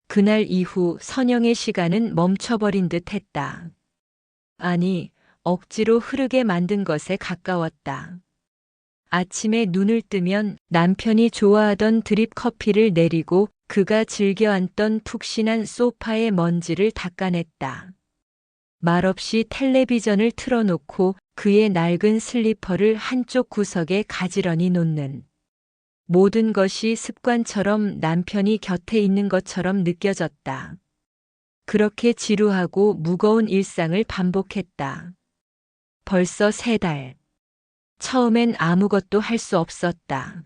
그날 이후 선영의 시간은 멈춰버린 듯 했다. 아니, 억지로 흐르게 만든 것에 가까웠다. 아침에 눈을 뜨면 남편이 좋아하던 드립 커피를 내리고 그가 즐겨 앉던 푹신한 소파의 먼지를 닦아냈다. 말없이 텔레비전을 틀어놓고 그의 낡은 슬리퍼를 한쪽 구석에 가지런히 놓는 모든 것이 습관처럼 남편이 곁에 있는 것처럼 느껴졌다. 그렇게 지루하고 무거운 일상을 반복했다. 벌써 3달. 처음엔 아무것도 할 수 없었다.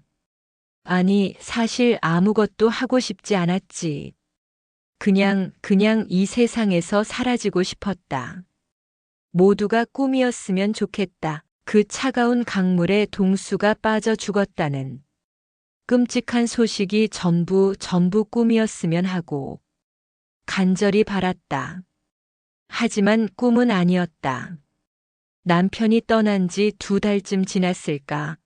아니, 사실 아무것도 하고 싶지 않았지. 그냥 이 세상에서 사라지고 싶었다. 모두가 꿈이었으면 좋겠다. 그 차가운 강물에 동수가 빠져 죽었다는 끔찍한 소식이 전부 꿈이었으면 하고 간절히 바랐다. 하지만 꿈은 아니었다. 남편이 떠난 지 2달쯤 지났을까.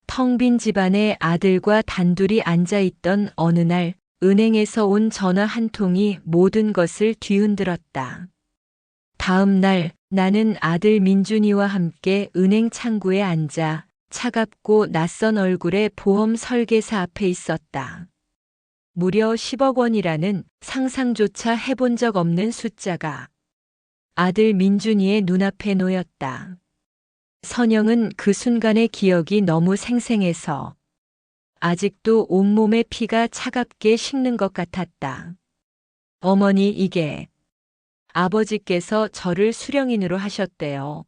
텅 빈 집안에 아들과 단둘이 앉아있던 어느 날 은행에서 온 전화 한 통이 모든 것을 뒤흔들었다. 다음 날 나는 아들 민준이와 함께 은행 창구에 앉아 차갑고 낯선 얼굴의 보험 설계사 앞에 있었다. 무려 10억 원이라는 상상조차 해본 적 없는 숫자가 아들 민준이의 눈앞에 놓였다. 선영은 그 순간의 기억이 너무 생생해서 아직도 온몸의 피가 차갑게 식는 것 같았다. 어머니, 이게 아버지께서 저를 수령인으로 하셨대요.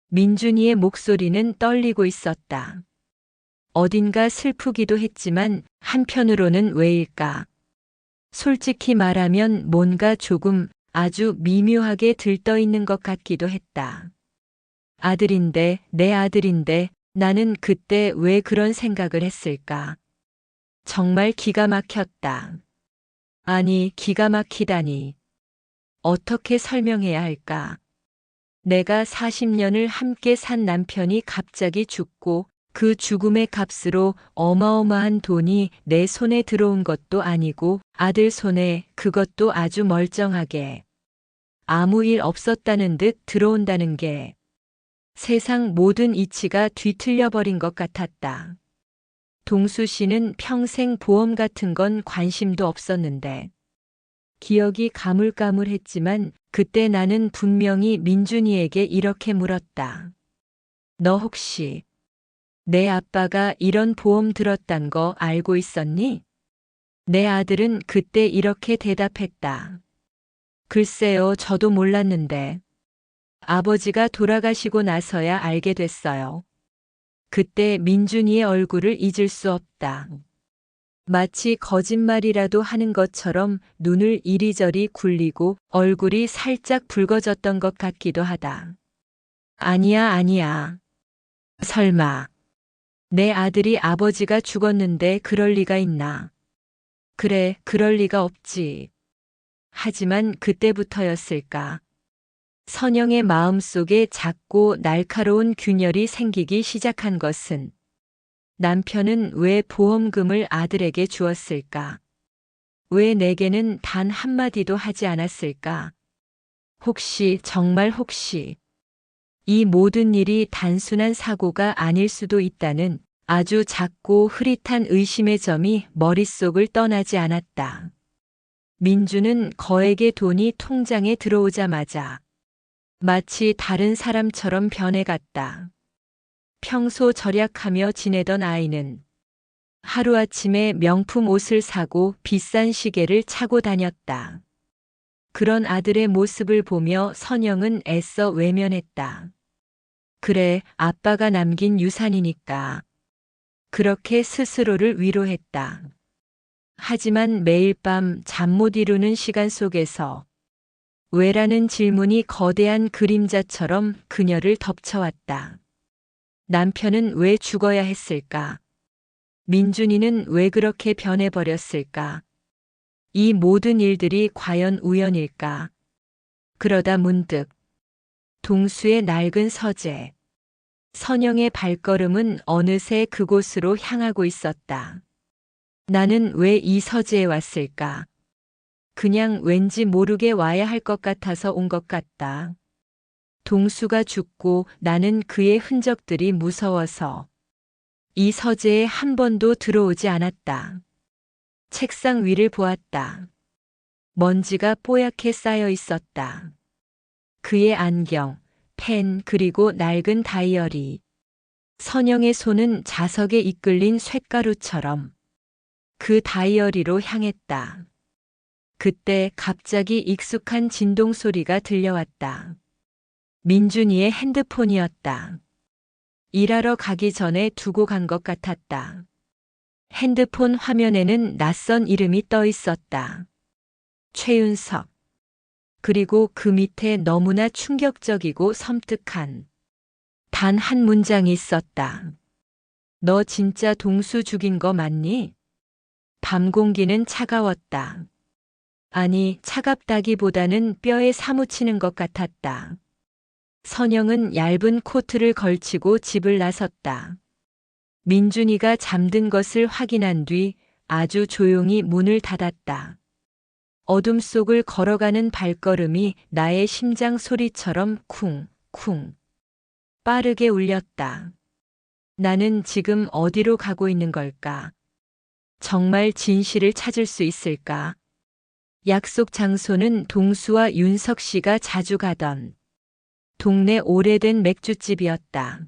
민준이의 목소리는 떨리고 있었다. 어딘가 슬프기도 했지만 한편으로는 왜일까? 솔직히 말하면 뭔가 조금 아주 미묘하게 들떠 있는 것 같기도 했다. 아들인데, 내 아들인데 나는 그때 왜 그런 생각을 했을까? 정말 기가 막혔다. 아니, 기가 막히다니. 어떻게 설명해야 할까? 내가 40년을 함께 산 남편이 갑자기 죽고 그 죽음의 값으로 어마어마한 돈이 내 손에 들어온 것도 아니고 아들 손에 그것도 아주 멀쩡하게 아무 일 없었다는 듯 들어온다는 게 세상 모든 이치가 뒤틀려 버린 것 같았다. 동수 씨는 평생 보험 같은 건 관심도 없었는데 기억이 가물가물했지만 그때 나는 분명히 민준이에게 이렇게 물었다. 너 혹시 내 아빠가 이런 보험 들었단 거 알고 있었니? 내 아들은 그때 이렇게 대답했다. 글쎄요, 저도 몰랐는데. 아버지가 돌아가시고 나서야 알게 됐어요. 그때 민준이의 얼굴을 잊을 수 없다. 마치 거짓말이라도 하는 것처럼 눈을 이리저리 굴리고 얼굴이 살짝 붉어졌던 것 같기도 하다. 아니야, 아니야. 설마. 내 아들이 아버지가 죽었는데 그럴 리가 있나. 그래, 그럴 리가 없지. 하지만 그때부터였을까. 선영의 마음속에 작고 날카로운 균열이 생기기 시작한 것은 남편은 왜 보험금을 아들에게 주었을까? 왜 내게는 단 한마디도 하지 않았을까? 혹시, 정말 혹시, 이 모든 일이 단순한 사고가 아닐 수도 있다는 아주 작고 흐릿한 의심의 점이 머릿속을 떠나지 않았다. 민주는 거액의 돈이 통장에 들어오자마자 마치 다른 사람처럼 변해갔다. 평소 절약하며 지내던 아이는 하루아침에 명품 옷을 사고 비싼 시계를 차고 다녔다. 그런 아들의 모습을 보며 선영은 애써 외면했다. 그래, 아빠가 남긴 유산이니까. 그렇게 스스로를 위로했다. 하지만 매일 밤 잠 못 이루는 시간 속에서 왜라는 질문이 거대한 그림자처럼 그녀를 덮쳐왔다. 남편은 왜 죽어야 했을까? 민준이는 왜 그렇게 변해버렸을까? 이 모든 일들이 과연 우연일까? 그러다 문득 동수의 낡은 서재, 선영의 발걸음은 어느새 그곳으로 향하고 있었다. 나는 왜 이 서재에 왔을까? 그냥 왠지 모르게 와야 할 것 같아서 온 것 같다. 동수가 죽고 나는 그의 흔적들이 무서워서 이 서재에 한 번도 들어오지 않았다. 책상 위를 보았다. 먼지가 뽀얗게 쌓여 있었다. 그의 안경, 펜, 그리고 낡은 다이어리. 선영의 손은 자석에 이끌린 쇳가루처럼 그 다이어리로 향했다. 그때 갑자기 익숙한 진동 소리가 들려왔다. 민준이의 핸드폰이었다. 일하러 가기 전에 두고 간 것 같았다. 핸드폰 화면에는 낯선 이름이 떠 있었다. 최윤석. 그리고 그 밑에 너무나 충격적이고 섬뜩한 단 한 문장이 있었다. 너 진짜 동수 죽인 거 맞니? 밤 공기는 차가웠다. 아니, 차갑다기보다는 뼈에 사무치는 것 같았다. 선영은 얇은 코트를 걸치고 집을 나섰다. 민준이가 잠든 것을 확인한 뒤 아주 조용히 문을 닫았다. 어둠 속을 걸어가는 발걸음이 나의 심장 소리처럼 쿵쿵 빠르게 울렸다. 나는 지금 어디로 가고 있는 걸까? 정말 진실을 찾을 수 있을까? 약속 장소는 동수와 윤석 씨가 자주 가던 동네 오래된 맥주집이었다.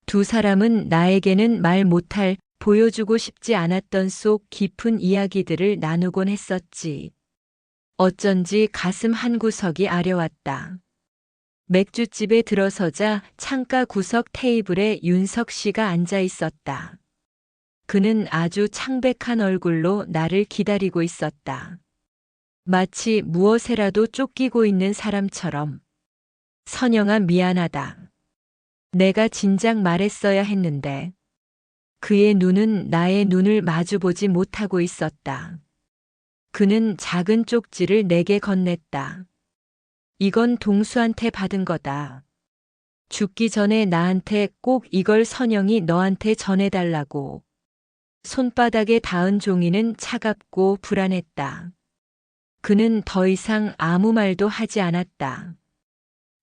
두 사람은 나에게는 말 못할, 보여주고 싶지 않았던 속 깊은 이야기들을 나누곤 했었지. 어쩐지 가슴 한구석이 아려왔다. 맥주집에 들어서자 창가 구석 테이블에 윤석 씨가 앉아 있었다. 그는 아주 창백한 얼굴로 나를 기다리고 있었다. 마치 무엇에라도 쫓기고 있는 사람처럼. 선영아, 미안하다. 내가 진작 말했어야 했는데. 그의 눈은 나의 눈을 마주보지 못하고 있었다. 그는 작은 쪽지를 내게 건넸다. 이건 동수한테 받은 거다. 죽기 전에 나한테 꼭 이걸 선영이 너한테 전해달라고. 손바닥에 닿은 종이는 차갑고 불안했다. 그는 더 이상 아무 말도 하지 않았다.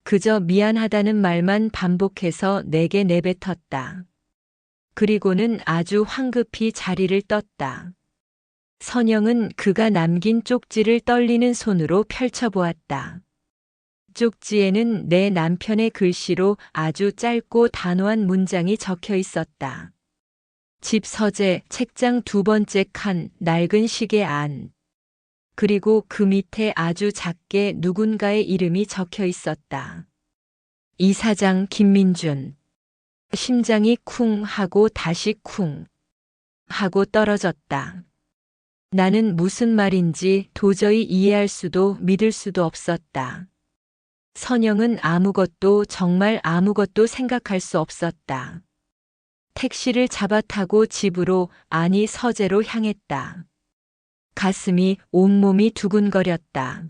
그저 미안하다는 말만 반복해서 내게 내뱉었다. 그리고는 아주 황급히 자리를 떴다. 선영은 그가 남긴 쪽지를 떨리는 손으로 펼쳐보았다. 쪽지에는 내 남편의 글씨로 아주 짧고 단호한 문장이 적혀 있었다. 집 서재, 책장 두 번째 칸, 낡은 시계 안. 그리고 그 밑에 아주 작게 누군가의 이름이 적혀 있었다. 이사장 김민준. 심장이 쿵 하고 다시 쿵 하고 떨어졌다. 나는 무슨 말인지 도저히 이해할 수도 믿을 수도 없었다. 선영은 아무것도, 정말 아무것도 생각할 수 없었다. 택시를 잡아 타고 집으로, 아니 서재로 향했다. 가슴이, 온몸이 두근거렸다.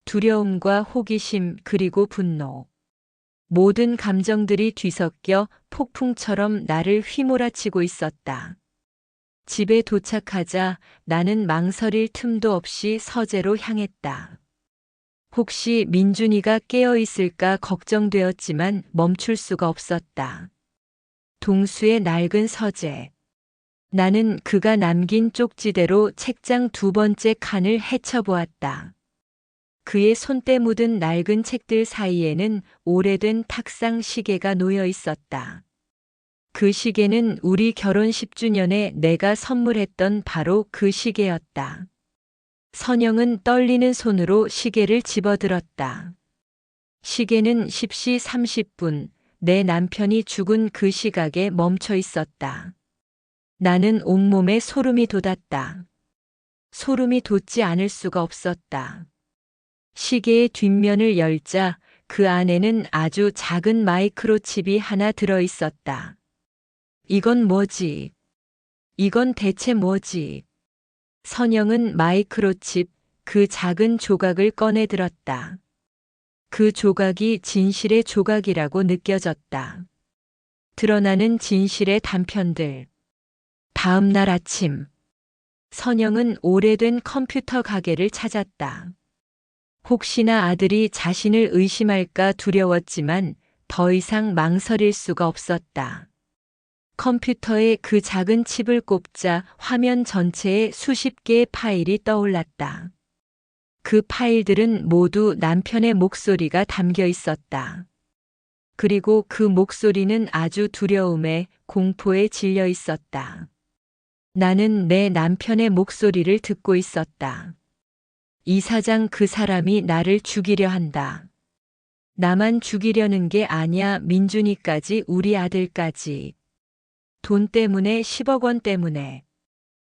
두려움과 호기심, 그리고 분노. 모든 감정들이 뒤섞여 폭풍처럼 나를 휘몰아치고 있었다. 집에 도착하자 나는 망설일 틈도 없이 서재로 향했다. 혹시 민준이가 깨어 있을까 걱정되었지만 멈출 수가 없었다. 동수의 낡은 서재. 나는 그가 남긴 쪽지대로 책장 두 번째 칸을 헤쳐보았다. 그의 손때 묻은 낡은 책들 사이에는 오래된 탁상 시계가 놓여 있었다. 그 시계는 우리 결혼 10주년에 내가 선물했던 바로 그 시계였다. 선영은 떨리는 손으로 시계를 집어들었다. 시계는 10시 30분, 내 남편이 죽은 그 시각에 멈춰 있었다. 나는 온몸에 소름이 돋았다. 소름이 돋지 않을 수가 없었다. 시계의 뒷면을 열자 그 안에는 아주 작은 마이크로칩이 하나 들어 있었다. 이건 뭐지? 이건 대체 뭐지? 선영은 마이크로칩, 그 작은 조각을 꺼내 들었다. 그 조각이 진실의 조각이라고 느껴졌다. 드러나는 진실의 단편들. 다음 날 아침. 선영은 오래된 컴퓨터 가게를 찾았다. 혹시나 아들이 자신을 의심할까 두려웠지만 더 이상 망설일 수가 없었다. 컴퓨터에 그 작은 칩을 꼽자 화면 전체에 수십 개의 파일이 떠올랐다. 그 파일들은 모두 남편의 목소리가 담겨 있었다. 그리고 그 목소리는 아주 두려움에 공포에 질려 있었다. 나는 내 남편의 목소리를 듣고 있었다. 이사장 그 사람이 나를 죽이려 한다. 나만 죽이려는 게 아니야. 민준이까지, 우리 아들까지. 돈 때문에, 10억 원 때문에.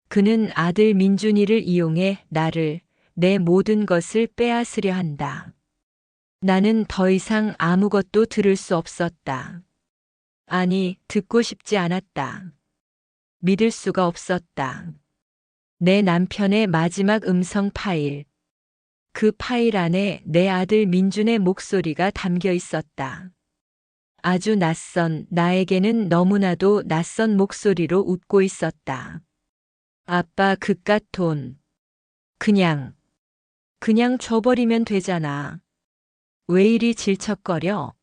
그는 아들 민준이를 이용해 나를, 내 모든 것을 빼앗으려 한다. 나는 더 이상 아무것도 들을 수 없었다. 아니, 듣고 싶지 않았다. 믿을 수가 없었다. 내 남편의 마지막 음성 파일. 그 파일 안에 내 아들 민준의 목소리가 담겨 있었다. 아주 낯선, 나에게는 너무나도 낯선 목소리로 웃고 있었다. 아빠, 그깟 돈. 그냥 줘버리면 되잖아. 왜 이리 질척거려?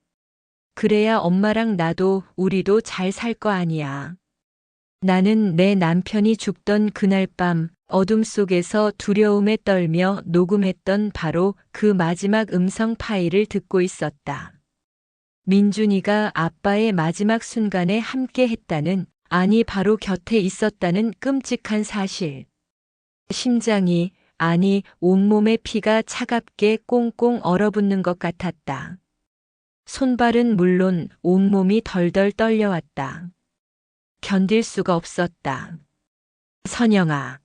그래야 엄마랑 나도, 우리도 잘 살 거 아니야. 나는 내 남편이 죽던 그날 밤 어둠 속에서 두려움에 떨며 녹음했던 바로 그 마지막 음성 파일을 듣고 있었다. 민준이가 아빠의 마지막 순간에 함께 했다는, 아니 바로 곁에 있었다는 끔찍한 사실. 심장이, 아니 온몸의 피가 차갑게 꽁꽁 얼어붙는 것 같았다. 손발은 물론 온몸이 덜덜 떨려왔다. 견딜 수가 없었다. 선영아,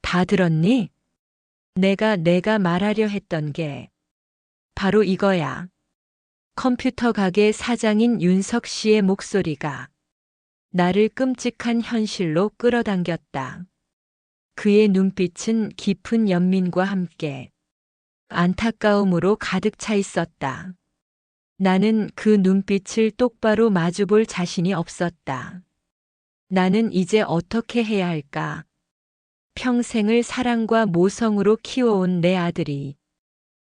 다 들었니? 내가 말하려 했던 게 바로 이거야. 컴퓨터 가게 사장인 윤석 씨의 목소리가 나를 끔찍한 현실로 끌어당겼다. 그의 눈빛은 깊은 연민과 함께 안타까움으로 가득 차 있었다. 나는 그 눈빛을 똑바로 마주볼 자신이 없었다. 나는 이제 어떻게 해야 할까? 평생을 사랑과 모성으로 키워온 내 아들이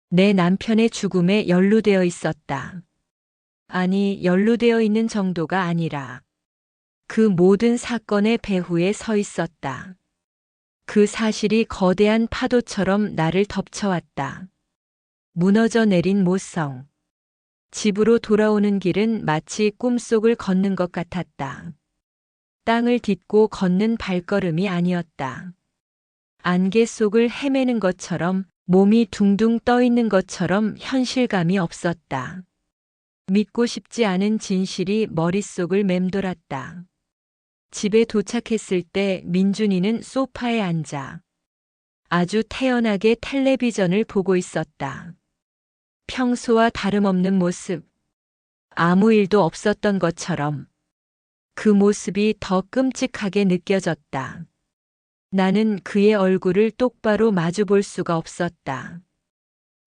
내 남편의 죽음에 연루되어 있었다. 아니, 연루되어 있는 정도가 아니라 그 모든 사건의 배후에 서 있었다. 그 사실이 거대한 파도처럼 나를 덮쳐왔다. 무너져 내린 모성. 집으로 돌아오는 길은 마치 꿈속을 걷는 것 같았다. 땅을 딛고 걷는 발걸음이 아니었다. 안개 속을 헤매는 것처럼, 몸이 둥둥 떠 있는 것처럼 현실감이 없었다. 믿고 싶지 않은 진실이 머릿속을 맴돌았다. 집에 도착했을 때 민준이는 소파에 앉아 아주 태연하게 텔레비전을 보고 있었다. 평소와 다름없는 모습, 아무 일도 없었던 것처럼. 그 모습이 더 끔찍하게 느껴졌다. 나는 그의 얼굴을 똑바로 마주 볼 수가 없었다.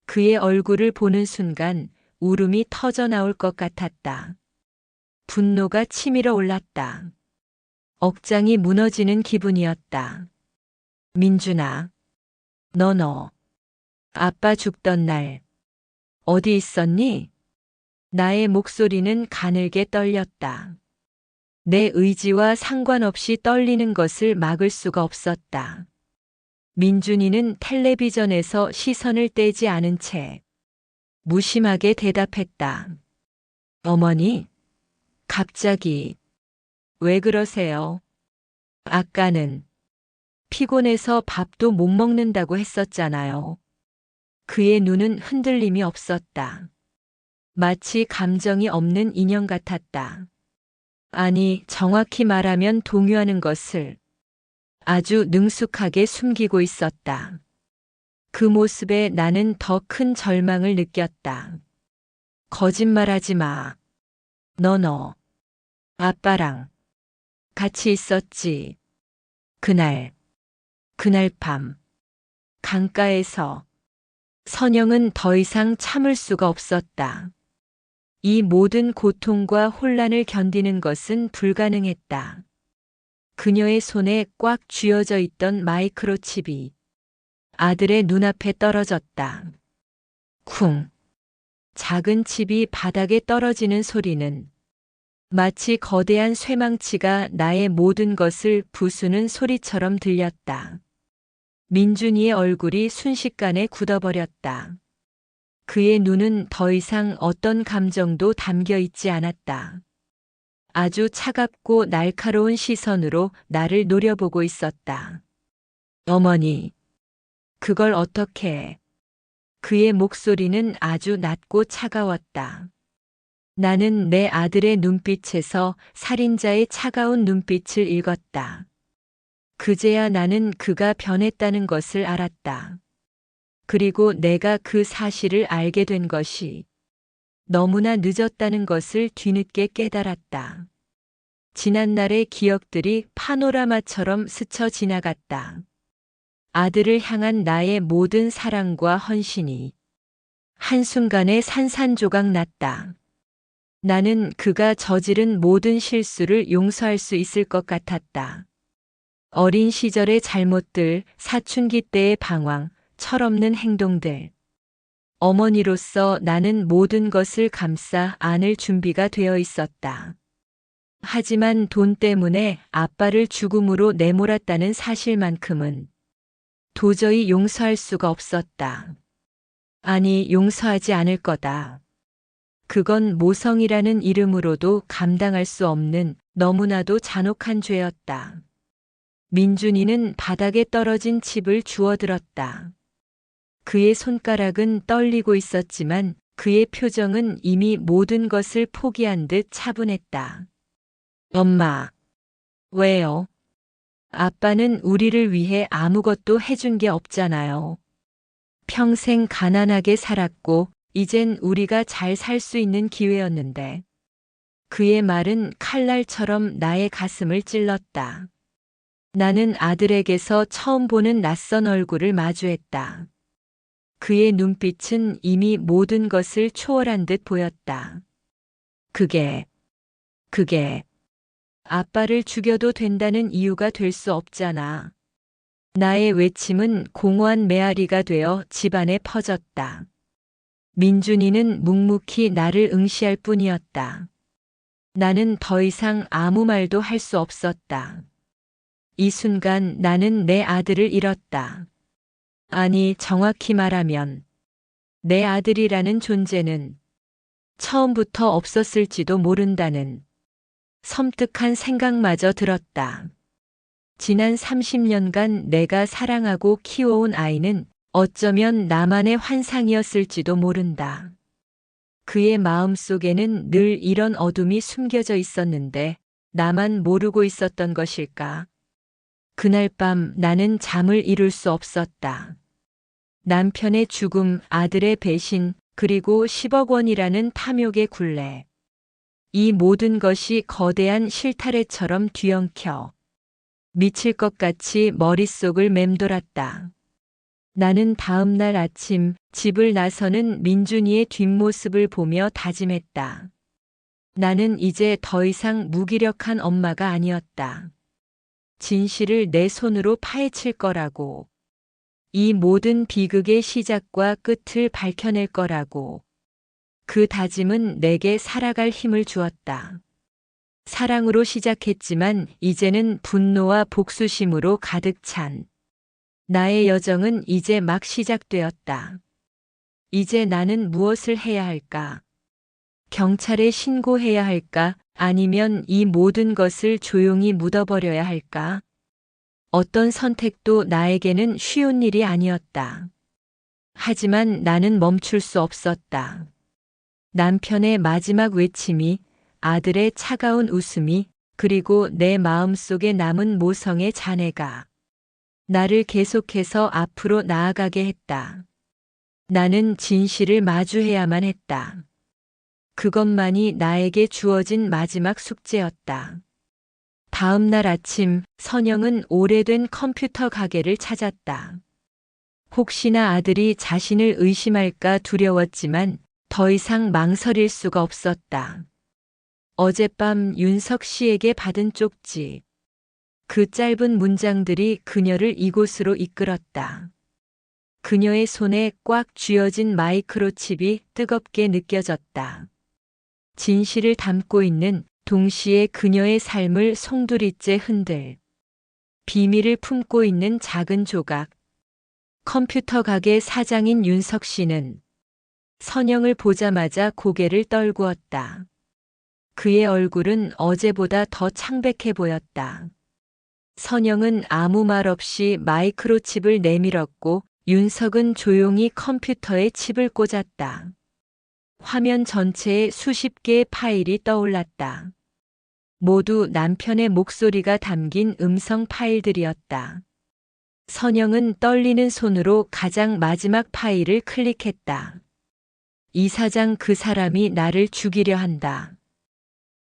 그의 얼굴을 보는 순간 울음이 터져 나올 것 같았다. 분노가 치밀어 올랐다. 억장이 무너지는 기분이었다. 민준아, 너 아빠 죽던 날 어디 있었니? 나의 목소리는 가늘게 떨렸다. 내 의지와 상관없이 떨리는 것을 막을 수가 없었다. 민준이는 텔레비전에서 시선을 떼지 않은 채 무심하게 대답했다. 어머니, 갑자기 왜 그러세요? 아까는 피곤해서 밥도 못 먹는다고 했었잖아요. 그의 눈은 흔들림이 없었다. 마치 감정이 없는 인형 같았다. 아니, 정확히 말하면 동요하는 것을 아주 능숙하게 숨기고 있었다. 그 모습에 나는 더 큰 절망을 느꼈다. 거짓말하지 마. 너 아빠랑 같이 있었지. 그날 밤 강가에서. 선영은 더 이상 참을 수가 없었다. 이 모든 고통과 혼란을 견디는 것은 불가능했다. 그녀의 손에 꽉 쥐어져 있던 마이크로칩이 아들의 눈앞에 떨어졌다. 쿵. 작은 칩이 바닥에 떨어지는 소리는 마치 거대한 쇠망치가 나의 모든 것을 부수는 소리처럼 들렸다. 민준이의 얼굴이 순식간에 굳어버렸다. 그의 눈은 더 이상 어떤 감정도 담겨 있지 않았다. 아주 차갑고 날카로운 시선으로 나를 노려보고 있었다. 어머니, 그걸 어떻게 해? 그의 목소리는 아주 낮고 차가웠다. 나는 내 아들의 눈빛에서 살인자의 차가운 눈빛을 읽었다. 그제야 나는 그가 변했다는 것을 알았다. 그리고 내가 그 사실을 알게 된 것이 너무나 늦었다는 것을 뒤늦게 깨달았다. 지난날의 기억들이 파노라마처럼 스쳐 지나갔다. 아들을 향한 나의 모든 사랑과 헌신이 한순간에 산산조각 났다. 나는 그가 저지른 모든 실수를 용서할 수 있을 것 같았다. 어린 시절의 잘못들, 사춘기 때의 방황, 철없는 행동들. 어머니로서 나는 모든 것을 감싸 안을 준비가 되어 있었다. 하지만 돈 때문에 아빠를 죽음으로 내몰았다는 사실만큼은 도저히 용서할 수가 없었다. 아니, 용서하지 않을 거다. 그건 모성이라는 이름으로도 감당할 수 없는 너무나도 잔혹한 죄였다. 민준이는 바닥에 떨어진 칩을 주워들었다. 그의 손가락은 떨리고 있었지만 그의 표정은 이미 모든 것을 포기한 듯 차분했다. 엄마, 왜요? 아빠는 우리를 위해 아무것도 해준 게 없잖아요. 평생 가난하게 살았고 이젠 우리가 잘 살 수 있는 기회였는데. 그의 말은 칼날처럼 나의 가슴을 찔렀다. 나는 아들에게서 처음 보는 낯선 얼굴을 마주했다. 그의 눈빛은 이미 모든 것을 초월한 듯 보였다. 그게 아빠를 죽여도 된다는 이유가 될 수 없잖아. 나의 외침은 공허한 메아리가 되어 집안에 퍼졌다. 민준이는 묵묵히 나를 응시할 뿐이었다. 나는 더 이상 아무 말도 할 수 없었다. 이 순간 나는 내 아들을 잃었다. 아니, 정확히 말하면 내 아들이라는 존재는 처음부터 없었을지도 모른다는 섬뜩한 생각마저 들었다. 지난 30년간 내가 사랑하고 키워온 아이는 어쩌면 나만의 환상이었을지도 모른다. 그의 마음 속에는 늘 이런 어둠이 숨겨져 있었는데 나만 모르고 있었던 것일까? 그날 밤 나는 잠을 이룰 수 없었다. 남편의 죽음, 아들의 배신, 그리고 10억 원이라는 탐욕의 굴레. 이 모든 것이 거대한 실타래처럼 뒤엉켜 미칠 것 같이 머릿속을 맴돌았다. 나는 다음 날 아침 집을 나서는 민준이의 뒷모습을 보며 다짐했다. 나는 이제 더 이상 무기력한 엄마가 아니었다. 진실을 내 손으로 파헤칠 거라고. 이 모든 비극의 시작과 끝을 밝혀낼 거라고. 그 다짐은 내게 살아갈 힘을 주었다. 사랑으로 시작했지만 이제는 분노와 복수심으로 가득 찬 나의 여정은 이제 막 시작되었다. 이제 나는 무엇을 해야 할까? 경찰에 신고해야 할까? 아니면 이 모든 것을 조용히 묻어버려야 할까? 어떤 선택도 나에게는 쉬운 일이 아니었다. 하지만 나는 멈출 수 없었다. 남편의 마지막 외침이, 아들의 차가운 웃음이, 그리고 내 마음속에 남은 모성의 잔해가 나를 계속해서 앞으로 나아가게 했다. 나는 진실을 마주해야만 했다. 그것만이 나에게 주어진 마지막 숙제였다. 다음 날 아침, 선영은 오래된 컴퓨터 가게를 찾았다. 혹시나 아들이 자신을 의심할까 두려웠지만 더 이상 망설일 수가 없었다. 어젯밤 윤석 씨에게 받은 쪽지. 그 짧은 문장들이 그녀를 이곳으로 이끌었다. 그녀의 손에 꽉 쥐어진 마이크로칩이 뜨겁게 느껴졌다. 진실을 담고 있는 동시에 그녀의 삶을 송두리째 흔들. 비밀을 품고 있는 작은 조각. 컴퓨터 가게 사장인 윤석 씨는 선영을 보자마자 고개를 떨구었다. 그의 얼굴은 어제보다 더 창백해 보였다. 선영은 아무 말 없이 마이크로칩을 내밀었고 윤석은 조용히 컴퓨터에 칩을 꽂았다. 화면 전체에 수십 개의 파일이 떠올랐다. 모두 남편의 목소리가 담긴 음성 파일들이었다. 선영은 떨리는 손으로 가장 마지막 파일을 클릭했다. 이 사장 그 사람이 나를 죽이려 한다.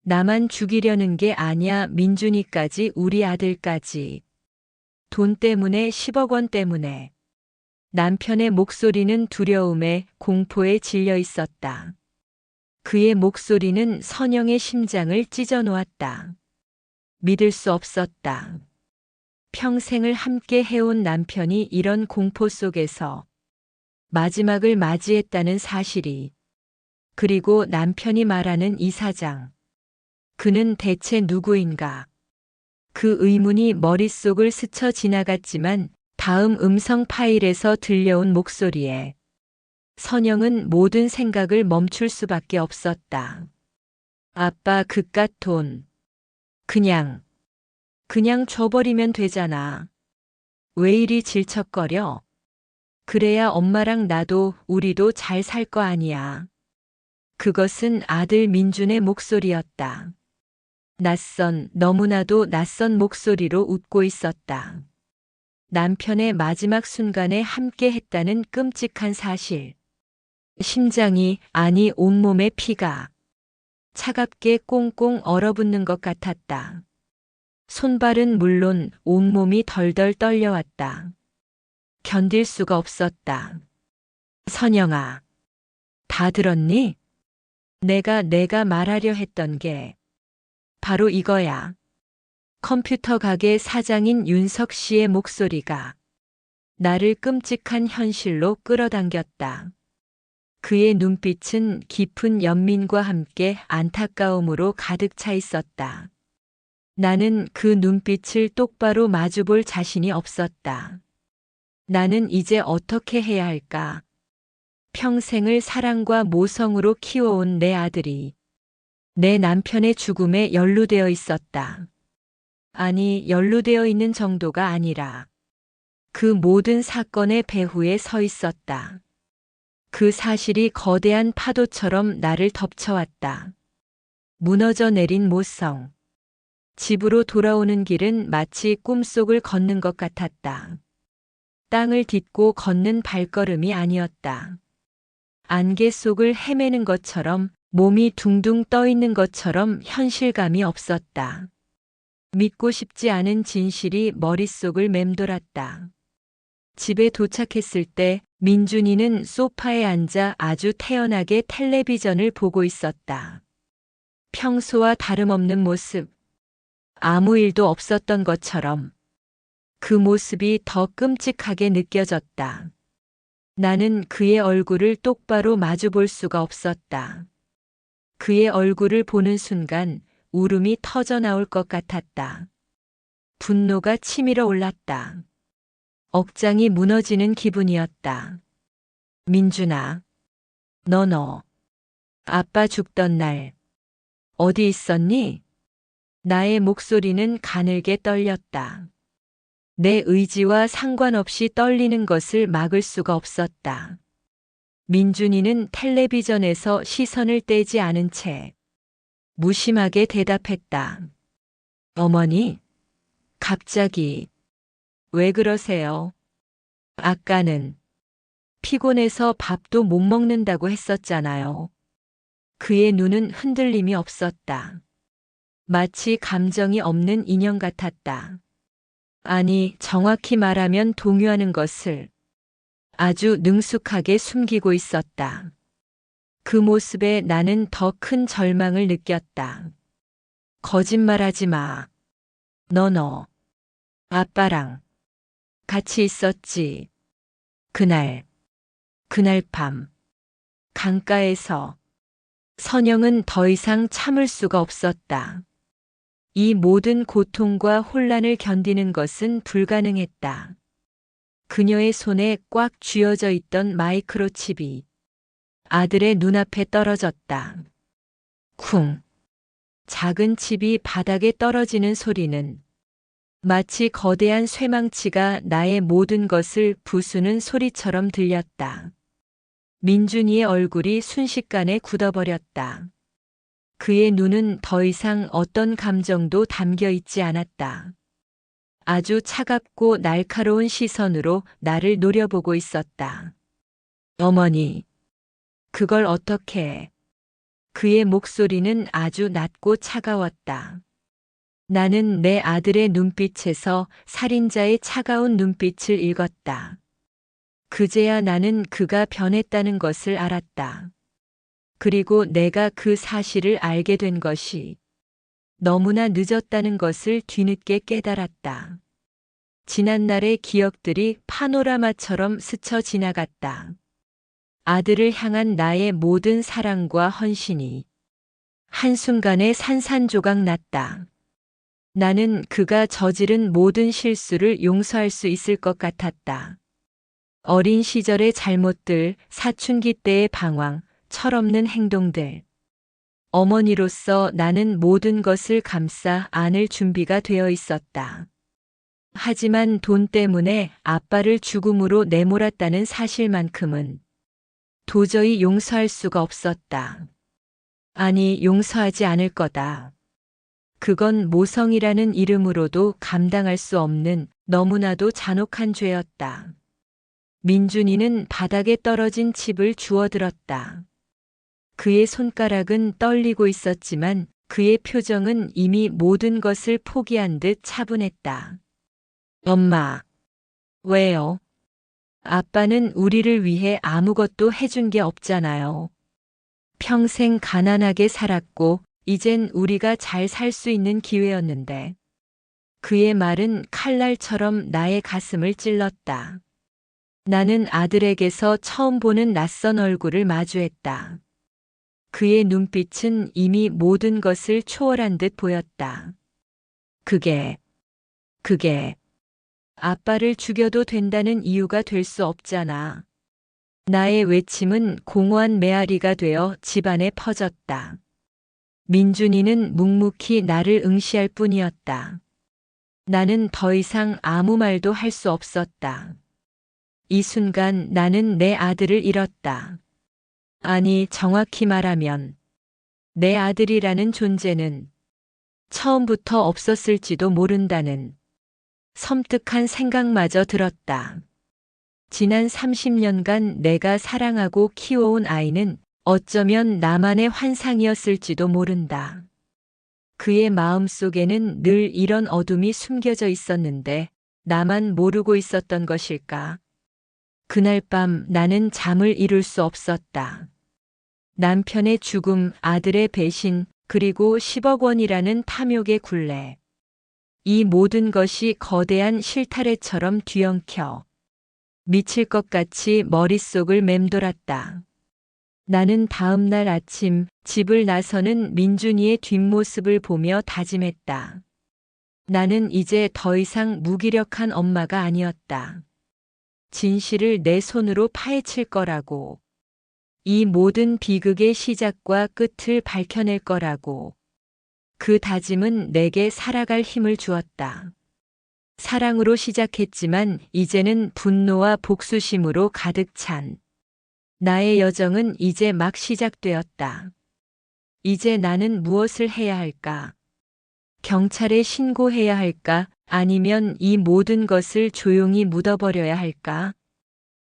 나만 죽이려는 게 아니야. 민준이까지, 우리 아들까지. 돈 때문에, 10억 원 때문에. 남편의 목소리는 두려움에, 공포에 질려 있었다. 그의 목소리는 선영의 심장을 찢어 놓았다. 믿을 수 없었다. 평생을 함께 해온 남편이 이런 공포 속에서 마지막을 맞이했다는 사실이. 그리고 남편이 말하는 이 사장. 그는 대체 누구인가? 그 의문이 머릿속을 스쳐 지나갔지만 다음 음성 파일에서 들려온 목소리에 선영은 모든 생각을 멈출 수밖에 없었다. 아빠, 그깟 돈. 그냥 줘버리면 되잖아. 왜 이리 질척거려? 그래야 엄마랑 나도, 우리도 잘 살 거 아니야. 그것은 아들 민준의 목소리였다. 너무나도 낯선 목소리로 웃고 있었다. 남편의 마지막 순간에 함께 했다는 끔찍한 사실. 심장이, 아니 온몸의 피가 차갑게 꽁꽁 얼어붙는 것 같았다. 손발은 물론 온몸이 덜덜 떨려왔다. 견딜 수가 없었다. 선영아, 다 들었니? 내가 말하려 했던 게 바로 이거야. 컴퓨터 가게 사장인 윤석 씨의 목소리가 나를 끔찍한 현실로 끌어당겼다. 그의 눈빛은 깊은 연민과 함께 안타까움으로 가득 차 있었다. 나는 그 눈빛을 똑바로 마주볼 자신이 없었다. 나는 이제 어떻게 해야 할까? 평생을 사랑과 모성으로 키워온 내 아들이 내 남편의 죽음에 연루되어 있었다. 아니, 연루되어 있는 정도가 아니라 그 모든 사건의 배후에 서 있었다. 그 사실이 거대한 파도처럼 나를 덮쳐왔다. 무너져 내린 모성. 집으로 돌아오는 길은 마치 꿈속을 걷는 것 같았다. 땅을 딛고 걷는 발걸음이 아니었다. 안개 속을 헤매는 것처럼, 몸이 둥둥 떠 있는 것처럼 현실감이 없었다. 믿고 싶지 않은 진실이 머릿속을 맴돌았다. 집에 도착했을 때 민준이는 소파에 앉아 아주 태연하게 텔레비전을 보고 있었다. 평소와 다름없는 모습. 아무 일도 없었던 것처럼. 그 모습이 더 끔찍하게 느껴졌다. 나는 그의 얼굴을 똑바로 마주 볼 수가 없었다. 그의 얼굴을 보는 순간 울음이 터져 나올 것 같았다. 분노가 치밀어 올랐다. 억장이 무너지는 기분이었다. 민준아, 너 아빠 죽던 날 어디 있었니? 나의 목소리는 가늘게 떨렸다. 내 의지와 상관없이 떨리는 것을 막을 수가 없었다. 민준이는 텔레비전에서 시선을 떼지 않은 채 무심하게 대답했다. 어머니, 갑자기 왜 그러세요? 아까는 피곤해서 밥도 못 먹는다고 했었잖아요. 그의 눈은 흔들림이 없었다. 마치 감정이 없는 인형 같았다. 아니, 정확히 말하면 동요하는 것을 아주 능숙하게 숨기고 있었다. 그 모습에 나는 더 큰 절망을 느꼈다. 거짓말하지 마. 너 아빠랑 같이 있었지. 그날 밤 강가에서 선영은 더 이상 참을 수가 없었다. 이 모든 고통과 혼란을 견디는 것은 불가능했다. 그녀의 손에 꽉 쥐어져 있던 마이크로칩이 아들의 눈앞에 떨어졌다. 쿵. 작은 칩이 바닥에 떨어지는 소리는 마치 거대한 쇠망치가 나의 모든 것을 부수는 소리처럼 들렸다. 민준이의 얼굴이 순식간에 굳어버렸다. 그의 눈은 더 이상 어떤 감정도 담겨 있지 않았다. 아주 차갑고 날카로운 시선으로 나를 노려보고 있었다. 어머니, 그걸 어떻게 해? 그의 목소리는 아주 낮고 차가웠다. 나는 내 아들의 눈빛에서 살인자의 차가운 눈빛을 읽었다. 그제야 나는 그가 변했다는 것을 알았다. 그리고 내가 그 사실을 알게 된 것이 너무나 늦었다는 것을 뒤늦게 깨달았다. 지난날의 기억들이 파노라마처럼 스쳐 지나갔다. 아들을 향한 나의 모든 사랑과 헌신이 한순간에 산산조각 났다. 나는 그가 저지른 모든 실수를 용서할 수 있을 것 같았다. 어린 시절의 잘못들, 사춘기 때의 방황, 철없는 행동들. 어머니로서 나는 모든 것을 감싸 안을 준비가 되어 있었다. 하지만 돈 때문에 아빠를 죽음으로 내몰았다는 사실만큼은 도저히 용서할 수가 없었다. 아니, 용서하지 않을 거다. 그건 모성이라는 이름으로도 감당할 수 없는 너무나도 잔혹한 죄였다. 민준이는 바닥에 떨어진 칩을 주워들었다. 그의 손가락은 떨리고 있었지만 그의 표정은 이미 모든 것을 포기한 듯 차분했다. 엄마, 왜요? 아빠는 우리를 위해 아무것도 해준 게 없잖아요. 평생 가난하게 살았고, 이젠 우리가 잘 살 수 있는 기회였는데. 그의 말은 칼날처럼 나의 가슴을 찔렀다. 나는 아들에게서 처음 보는 낯선 얼굴을 마주했다. 그의 눈빛은 이미 모든 것을 초월한 듯 보였다. 그게 아빠를 죽여도 된다는 이유가 될 수 없잖아. 나의 외침은 공허한 메아리가 되어 집안에 퍼졌다. 민준이는 묵묵히 나를 응시할 뿐이었다. 나는 더 이상 아무 말도 할 수 없었다. 이 순간 나는 내 아들을 잃었다. 아니, 정확히 말하면 내 아들이라는 존재는 처음부터 없었을지도 모른다는 섬뜩한 생각마저 들었다. 지난 30년간 내가 사랑하고 키워온 아이는 어쩌면 나만의 환상이었을지도 모른다. 그의 마음 속에는 늘 이런 어둠이 숨겨져 있었는데 나만 모르고 있었던 것일까? 그날 밤 나는 잠을 이룰 수 없었다. 남편의 죽음, 아들의 배신, 그리고 10억 원이라는 탐욕의 굴레. 이 모든 것이 거대한 실타래처럼 뒤엉켜 미칠 것 같이 머릿속을 맴돌았다. 나는 다음 날 아침 집을 나서는 민준이의 뒷모습을 보며 다짐했다. 나는 이제 더 이상 무기력한 엄마가 아니었다. 진실을 내 손으로 파헤칠 거라고. 이 모든 비극의 시작과 끝을 밝혀낼 거라고. 그 다짐은 내게 살아갈 힘을 주었다. 사랑으로 시작했지만 이제는 분노와 복수심으로 가득 찬 나의 여정은 이제 막 시작되었다. 이제 나는 무엇을 해야 할까? 경찰에 신고해야 할까? 아니면 이 모든 것을 조용히 묻어버려야 할까?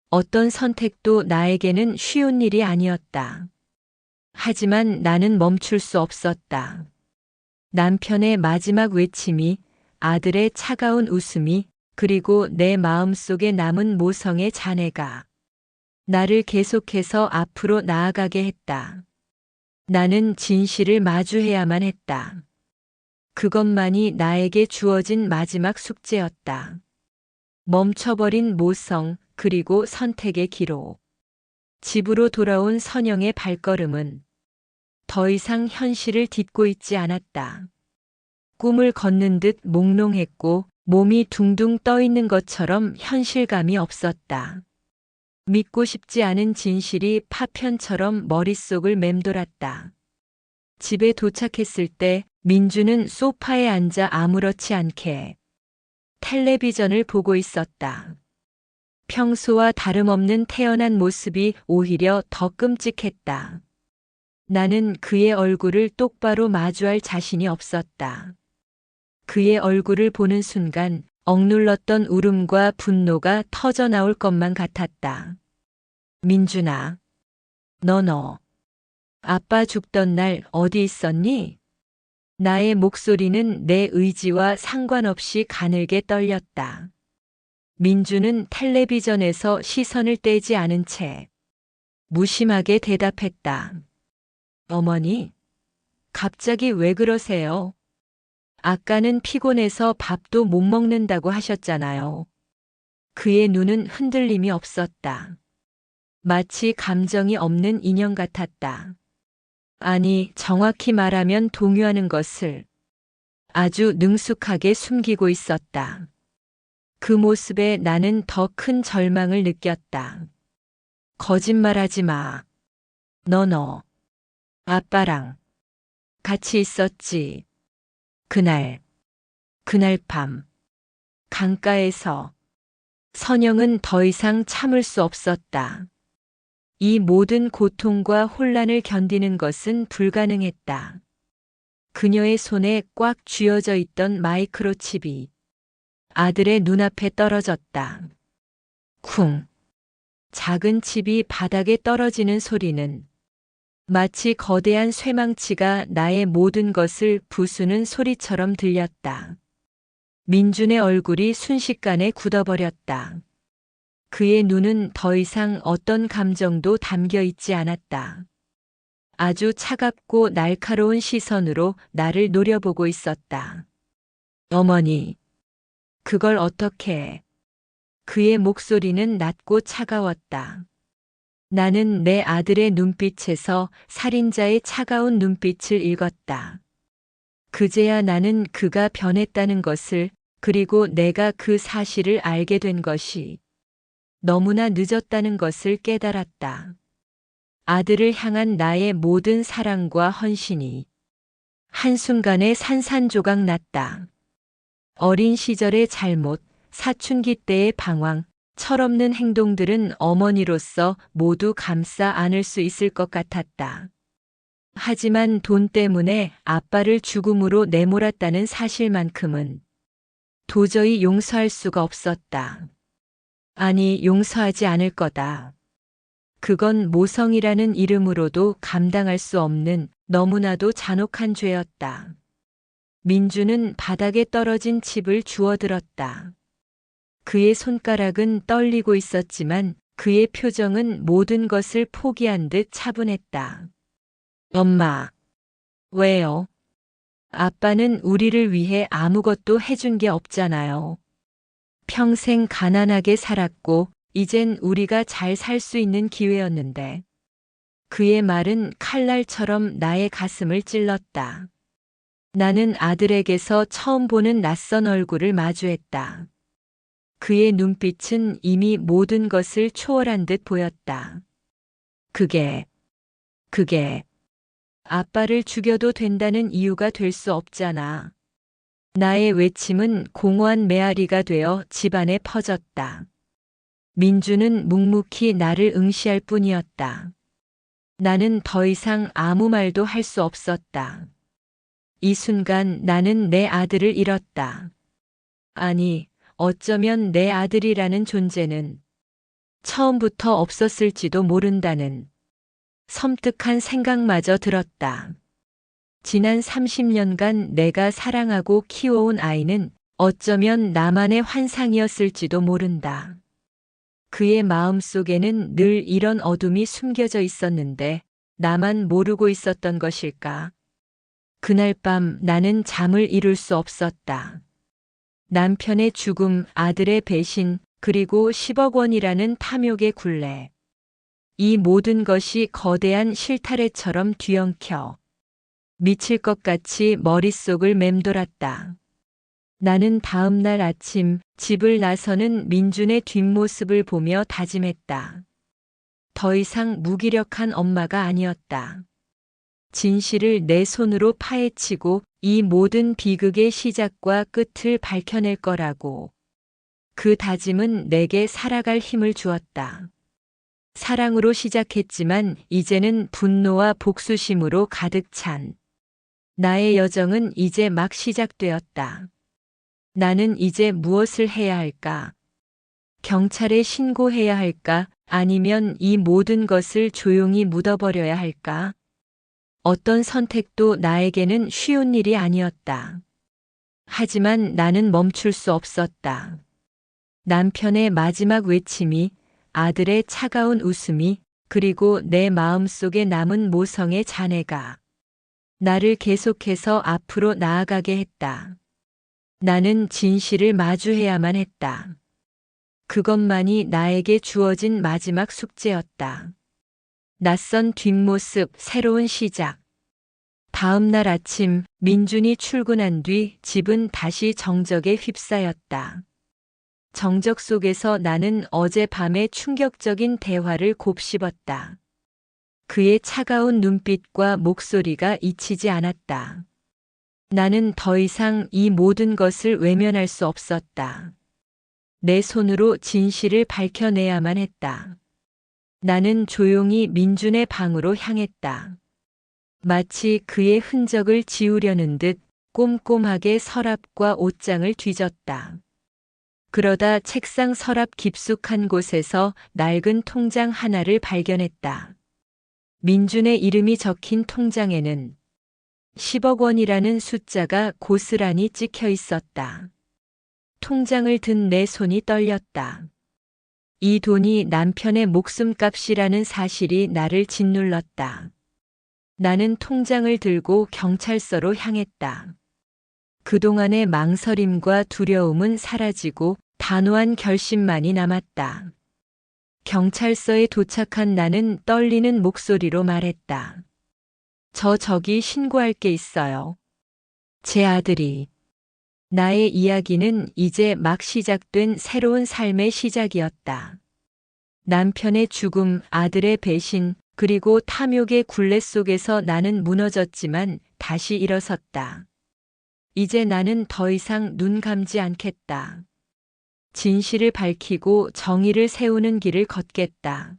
어떤 선택도 나에게는 쉬운 일이 아니었다. 하지만 나는 멈출 수 없었다. 남편의 마지막 외침이, 아들의 차가운 웃음이, 그리고 내 마음속에 남은 모성의 잔해가 나를 계속해서 앞으로 나아가게 했다. 나는 진실을 마주해야만 했다. 그것만이 나에게 주어진 마지막 숙제였다. 멈춰버린 모성, 그리고 선택의 기록. 집으로 돌아온 선영의 발걸음은 더 이상 현실을 딛고 있지 않았다. 꿈을 걷는 듯 몽롱했고 몸이 둥둥 떠 있는 것처럼 현실감이 없었다. 믿고 싶지 않은 진실이 파편처럼 머릿속을 맴돌았다. 집에 도착했을 때 민주는 소파에 앉아 아무렇지 않게 텔레비전을 보고 있었다. 평소와 다름없는 태연한 모습이 오히려 더 끔찍했다. 나는 그의 얼굴을 똑바로 마주할 자신이 없었다. 그의 얼굴을 보는 순간 억눌렀던 울음과 분노가 터져나올 것만 같았다. 민준아, 너 아빠 죽던 날 어디 있었니? 나의 목소리는 내 의지와 상관없이 가늘게 떨렸다. 민주는 텔레비전에서 시선을 떼지 않은 채 무심하게 대답했다. 어머니, 갑자기 왜 그러세요? 아까는 피곤해서 밥도 못 먹는다고 하셨잖아요. 그의 눈은 흔들림이 없었다. 마치 감정이 없는 인형 같았다. 아니, 정확히 말하면 동요하는 것을 아주 능숙하게 숨기고 있었다. 그 모습에 나는 더 큰 절망을 느꼈다. 거짓말하지 마. 너 아빠랑 같이 있었지. 그날 밤 강가에서. 선영은 더 이상 참을 수 없었다. 이 모든 고통과 혼란을 견디는 것은 불가능했다. 그녀의 손에 꽉 쥐어져 있던 마이크로칩이 아들의 눈앞에 떨어졌다. 쿵. 작은 칩이 바닥에 떨어지는 소리는 마치 거대한 쇠망치가 나의 모든 것을 부수는 소리처럼 들렸다. 민준의 얼굴이 순식간에 굳어버렸다. 그의 눈은 더 이상 어떤 감정도 담겨 있지 않았다. 아주 차갑고 날카로운 시선으로 나를 노려보고 있었다. 어머니, 그걸 어떻게 해? 그의 목소리는 낮고 차가웠다. 나는 내 아들의 눈빛에서 살인자의 차가운 눈빛을 읽었다. 그제야 나는 그가 변했다는 것을, 그리고 내가 그 사실을 알게 된 것이 너무나 늦었다는 것을 깨달았다. 아들을 향한 나의 모든 사랑과 헌신이 한순간에 산산조각 났다. 어린 시절의 잘못, 사춘기 때의 방황, 철없는 행동들은 어머니로서 모두 감싸 안을 수 있을 것 같았다. 하지만 돈 때문에 아빠를 죽음으로 내몰았다는 사실만큼은 도저히 용서할 수가 없었다. 아니, 용서하지 않을 거다. 그건 모성이라는 이름으로도 감당할 수 없는 너무나도 잔혹한 죄였다. 민주는 바닥에 떨어진 칩을 주워들었다. 그의 손가락은 떨리고 있었지만 그의 표정은 모든 것을 포기한 듯 차분했다. 엄마, 왜요? 아빠는 우리를 위해 아무것도 해준 게 없잖아요. 평생 가난하게 살았고 이젠 우리가 잘 살 수 있는 기회였는데. 그의 말은 칼날처럼 나의 가슴을 찔렀다. 나는 아들에게서 처음 보는 낯선 얼굴을 마주했다. 그의 눈빛은 이미 모든 것을 초월한 듯 보였다. 그게 아빠를 죽여도 된다는 이유가 될 수 없잖아. 나의 외침은 공허한 메아리가 되어 집안에 퍼졌다. 민주는 묵묵히 나를 응시할 뿐이었다. 나는 더 이상 아무 말도 할 수 없었다. 이 순간 나는 내 아들을 잃었다. 아니, 어쩌면 내 아들이라는 존재는 처음부터 없었을지도 모른다는 섬뜩한 생각마저 들었다. 지난 30년간 내가 사랑하고 키워온 아이는 어쩌면 나만의 환상이었을지도 모른다. 그의 마음 속에는 늘 이런 어둠이 숨겨져 있었는데 나만 모르고 있었던 것일까? 그날 밤 나는 잠을 이룰 수 없었다. 남편의 죽음, 아들의 배신, 그리고 10억 원이라는 탐욕의 굴레. 이 모든 것이 거대한 실타래처럼 뒤엉켜 미칠 것 같이 머릿속을 맴돌았다. 나는 다음 날 아침 집을 나서는 민준의 뒷모습을 보며 다짐했다. 더 이상 무기력한 엄마가 아니었다. 진실을 내 손으로 파헤치고 이 모든 비극의 시작과 끝을 밝혀낼 거라고. 그 다짐은 내게 살아갈 힘을 주었다. 사랑으로 시작했지만 이제는 분노와 복수심으로 가득 찬 나의 여정은 이제 막 시작되었다. 나는 이제 무엇을 해야 할까? 경찰에 신고해야 할까? 아니면 이 모든 것을 조용히 묻어버려야 할까? 어떤 선택도 나에게는 쉬운 일이 아니었다. 하지만 나는 멈출 수 없었다. 남편의 마지막 외침이, 아들의 차가운 웃음이, 그리고 내 마음속에 남은 모성의 잔해가 나를 계속해서 앞으로 나아가게 했다. 나는 진실을 마주해야만 했다. 그것만이 나에게 주어진 마지막 숙제였다. 낯선 뒷모습, 새로운 시작. 다음 날 아침 민준이 출근한 뒤 집은 다시 정적에 휩싸였다. 정적 속에서 나는 어젯밤의 충격적인 대화를 곱씹었다. 그의 차가운 눈빛과 목소리가 잊히지 않았다. 나는 더 이상 이 모든 것을 외면할 수 없었다. 내 손으로 진실을 밝혀내야만 했다. 나는 조용히 민준의 방으로 향했다. 마치 그의 흔적을 지우려는 듯 꼼꼼하게 서랍과 옷장을 뒤졌다. 그러다 책상 서랍 깊숙한 곳에서 낡은 통장 하나를 발견했다. 민준의 이름이 적힌 통장에는 10억 원이라는 숫자가 고스란히 찍혀 있었다. 통장을 든 내 손이 떨렸다. 이 돈이 남편의 목숨값이라는 사실이 나를 짓눌렀다. 나는 통장을 들고 경찰서로 향했다. 그동안의 망설임과 두려움은 사라지고 단호한 결심만이 남았다. 경찰서에 도착한 나는 떨리는 목소리로 말했다. 저기 신고할 게 있어요. 제 아들이. 나의 이야기는 이제 막 시작된 새로운 삶의 시작이었다. 남편의 죽음, 아들의 배신, 그리고 탐욕의 굴레 속에서 나는 무너졌지만 다시 일어섰다. 이제 나는 더 이상 눈 감지 않겠다. 진실을 밝히고 정의를 세우는 길을 걷겠다.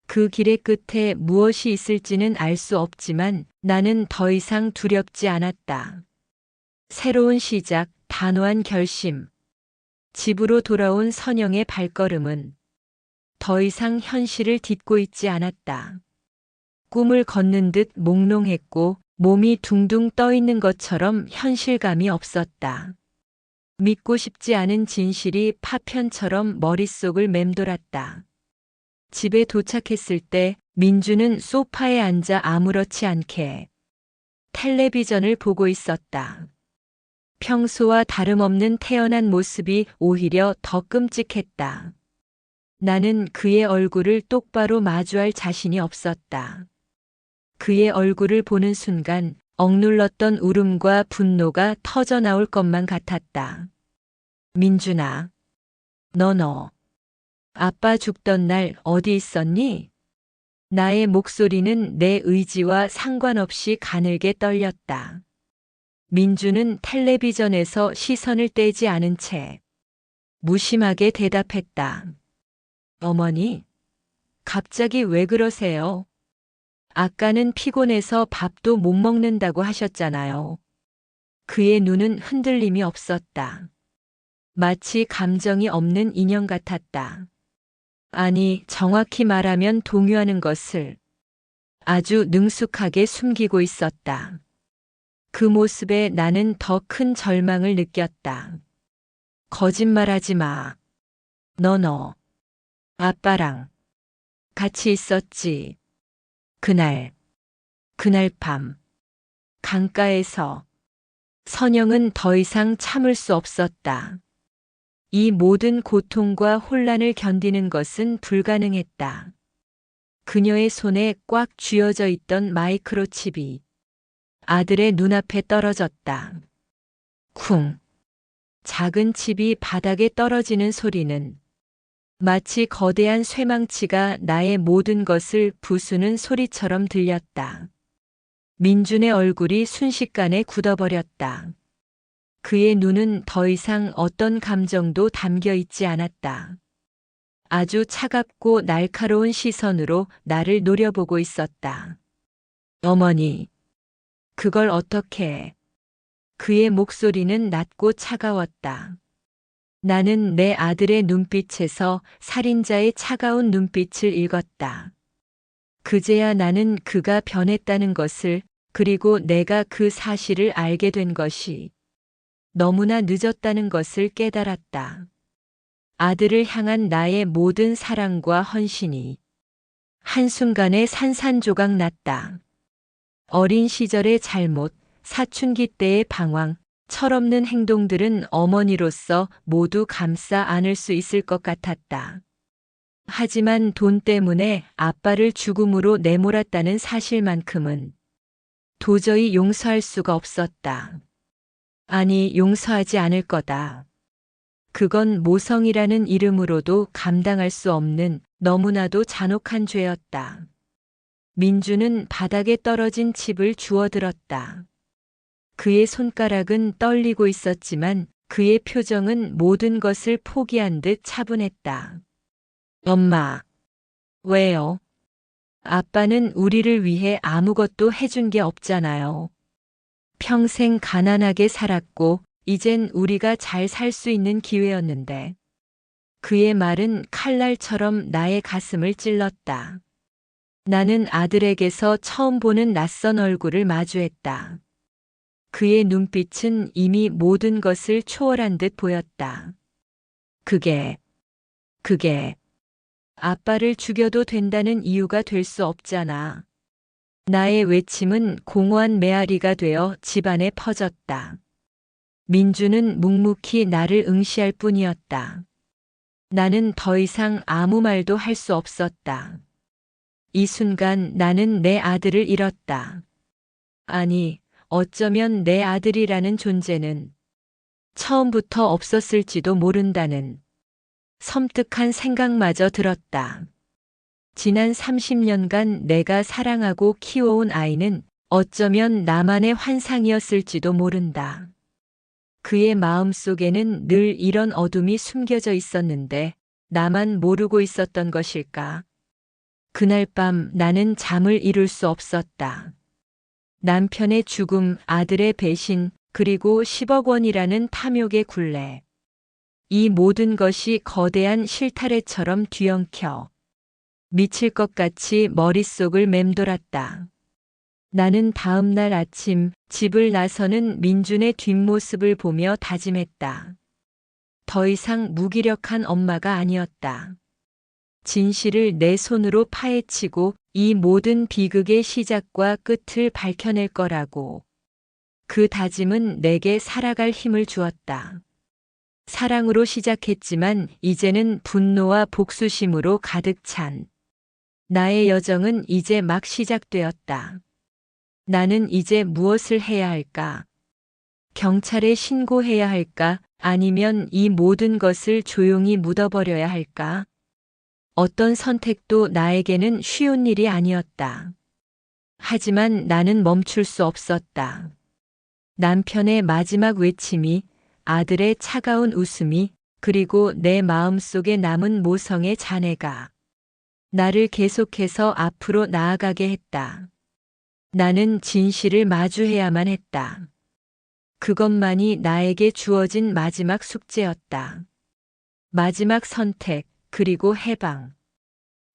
그 길의 끝에 무엇이 있을지는 알 수 없지만 나는 더 이상 두렵지 않았다. 새로운 시작, 단호한 결심. 집으로 돌아온 선영의 발걸음은 더 이상 현실을 딛고 있지 않았다. 꿈을 걷는 듯 몽롱했고 몸이 둥둥 떠 있는 것처럼 현실감이 없었다. 믿고 싶지 않은 진실이 파편처럼 머릿속을 맴돌았다. 집에 도착했을 때 민주는 소파에 앉아 아무렇지 않게 텔레비전을 보고 있었다. 평소와 다름없는 태연한 모습이 오히려 더 끔찍했다. 나는 그의 얼굴을 똑바로 마주할 자신이 없었다. 그의 얼굴을 보는 순간 억눌렀던 울음과 분노가 터져나올 것만 같았다. 민준아, 너 아빠 죽던 날 어디 있었니? 나의 목소리는 내 의지와 상관없이 가늘게 떨렸다. 민주는 텔레비전에서 시선을 떼지 않은 채 무심하게 대답했다. 어머니, 갑자기 왜 그러세요? 아까는 피곤해서 밥도 못 먹는다고 하셨잖아요. 그의 눈은 흔들림이 없었다. 마치 감정이 없는 인형 같았다. 아니, 정확히 말하면 동요하는 것을 아주 능숙하게 숨기고 있었다. 그 모습에 나는 더 큰 절망을 느꼈다. 거짓말하지 마. 너 아빠랑 같이 있었지. 그날 밤. 강가에서. 선영은 더 이상 참을 수 없었다. 이 모든 고통과 혼란을 견디는 것은 불가능했다. 그녀의 손에 꽉 쥐어져 있던 마이크로칩이 아들의 눈앞에 떨어졌다. 쿵. 작은 칩이 바닥에 떨어지는 소리는 마치 거대한 쇠망치가 나의 모든 것을 부수는 소리처럼 들렸다. 민준의 얼굴이 순식간에 굳어버렸다. 그의 눈은 더 이상 어떤 감정도 담겨 있지 않았다. 아주 차갑고 날카로운 시선으로 나를 노려보고 있었다. 어머니, 그걸 어떻게 해? 그의 목소리는 낮고 차가웠다. 나는 내 아들의 눈빛에서 살인자의 차가운 눈빛을 읽었다. 그제야 나는 그가 변했다는 것을, 그리고 내가 그 사실을 알게 된 것이 너무나 늦었다는 것을 깨달았다. 아들을 향한 나의 모든 사랑과 헌신이 한순간에 산산조각 났다. 어린 시절의 잘못, 사춘기 때의 방황, 철없는 행동들은 어머니로서 모두 감싸 안을 수 있을 것 같았다. 하지만 돈 때문에 아빠를 죽음으로 내몰았다는 사실만큼은 도저히 용서할 수가 없었다. 아니, 용서하지 않을 거다. 그건 모성이라는 이름으로도 감당할 수 없는 너무나도 잔혹한 죄였다. 민주는 바닥에 떨어진 칩을 주워들었다. 그의 손가락은 떨리고 있었지만 그의 표정은 모든 것을 포기한 듯 차분했다. 엄마, 왜요? 아빠는 우리를 위해 아무것도 해준 게 없잖아요. 평생 가난하게 살았고 이젠 우리가 잘 살 수 있는 기회였는데. 그의 말은 칼날처럼 나의 가슴을 찔렀다. 나는 아들에게서 처음 보는 낯선 얼굴을 마주했다. 그의 눈빛은 이미 모든 것을 초월한 듯 보였다. 그게 아빠를 죽여도 된다는 이유가 될 수 없잖아. 나의 외침은 공허한 메아리가 되어 집안에 퍼졌다. 민주는 묵묵히 나를 응시할 뿐이었다. 나는 더 이상 아무 말도 할 수 없었다. 이 순간 나는 내 아들을 잃었다. 아니, 어쩌면 내 아들이라는 존재는 처음부터 없었을지도 모른다는 섬뜩한 생각마저 들었다. 지난 30년간 내가 사랑하고 키워온 아이는 어쩌면 나만의 환상이었을지도 모른다. 그의 마음 속에는 늘 이런 어둠이 숨겨져 있었는데 나만 모르고 있었던 것일까? 그날 밤 나는 잠을 이룰 수 없었다. 남편의 죽음, 아들의 배신, 그리고 10억 원이라는 탐욕의 굴레. 이 모든 것이 거대한 실타래처럼 뒤엉켜 미칠 것 같이 머릿속을 맴돌았다. 나는 다음 날 아침 집을 나서는 민준의 뒷모습을 보며 다짐했다. 더 이상 무기력한 엄마가 아니었다. 진실을 내 손으로 파헤치고 이 모든 비극의 시작과 끝을 밝혀낼 거라고. 그 다짐은 내게 살아갈 힘을 주었다. 사랑으로 시작했지만 이제는 분노와 복수심으로 가득 찬 나의 여정은 이제 막 시작되었다. 나는 이제 무엇을 해야 할까? 경찰에 신고해야 할까? 아니면 이 모든 것을 조용히 묻어버려야 할까? 어떤 선택도 나에게는 쉬운 일이 아니었다. 하지만 나는 멈출 수 없었다. 남편의 마지막 외침이, 아들의 차가운 웃음이, 그리고 내 마음속에 남은 모성의 잔해가 나를 계속해서 앞으로 나아가게 했다. 나는 진실을 마주해야만 했다. 그것만이 나에게 주어진 마지막 숙제였다. 마지막 선택, 그리고 해방.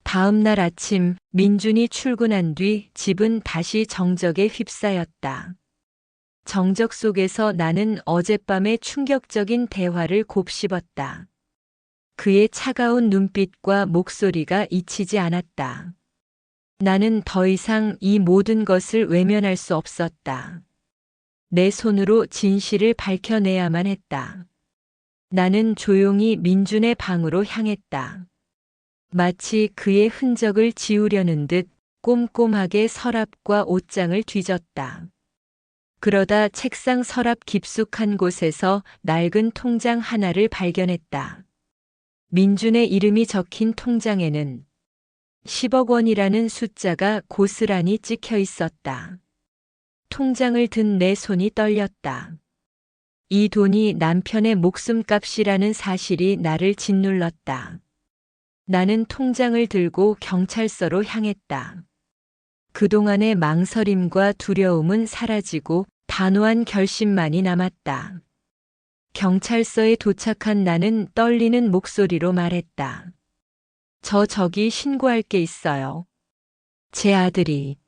다음 날 아침 민준이 출근한 뒤 집은 다시 정적에 휩싸였다. 정적 속에서 나는 어젯밤의 충격적인 대화를 곱씹었다. 그의 차가운 눈빛과 목소리가 잊히지 않았다. 나는 더 이상 이 모든 것을 외면할 수 없었다. 내 손으로 진실을 밝혀내야만 했다. 나는 조용히 민준의 방으로 향했다. 마치 그의 흔적을 지우려는 듯 꼼꼼하게 서랍과 옷장을 뒤졌다. 그러다 책상 서랍 깊숙한 곳에서 낡은 통장 하나를 발견했다. 민준의 이름이 적힌 통장에는 10억 원이라는 숫자가 고스란히 찍혀 있었다. 통장을 든 내 손이 떨렸다. 이 돈이 남편의 목숨값이라는 사실이 나를 짓눌렀다. 나는 통장을 들고 경찰서로 향했다. 그동안의 망설임과 두려움은 사라지고 단호한 결심만이 남았다. 경찰서에 도착한 나는 떨리는 목소리로 말했다. 저기 신고할 게 있어요. 제 아들이.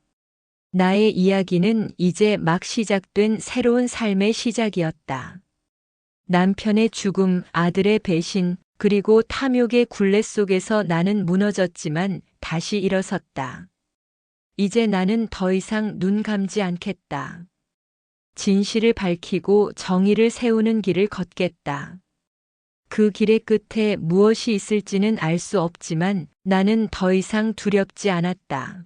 나의 이야기는 이제 막 시작된 새로운 삶의 시작이었다. 남편의 죽음, 아들의 배신, 그리고 탐욕의 굴레 속에서 나는 무너졌지만 다시 일어섰다. 이제 나는 더 이상 눈 감지 않겠다. 진실을 밝히고 정의를 세우는 길을 걷겠다. 그 길의 끝에 무엇이 있을지는 알 수 없지만 나는 더 이상 두렵지 않았다.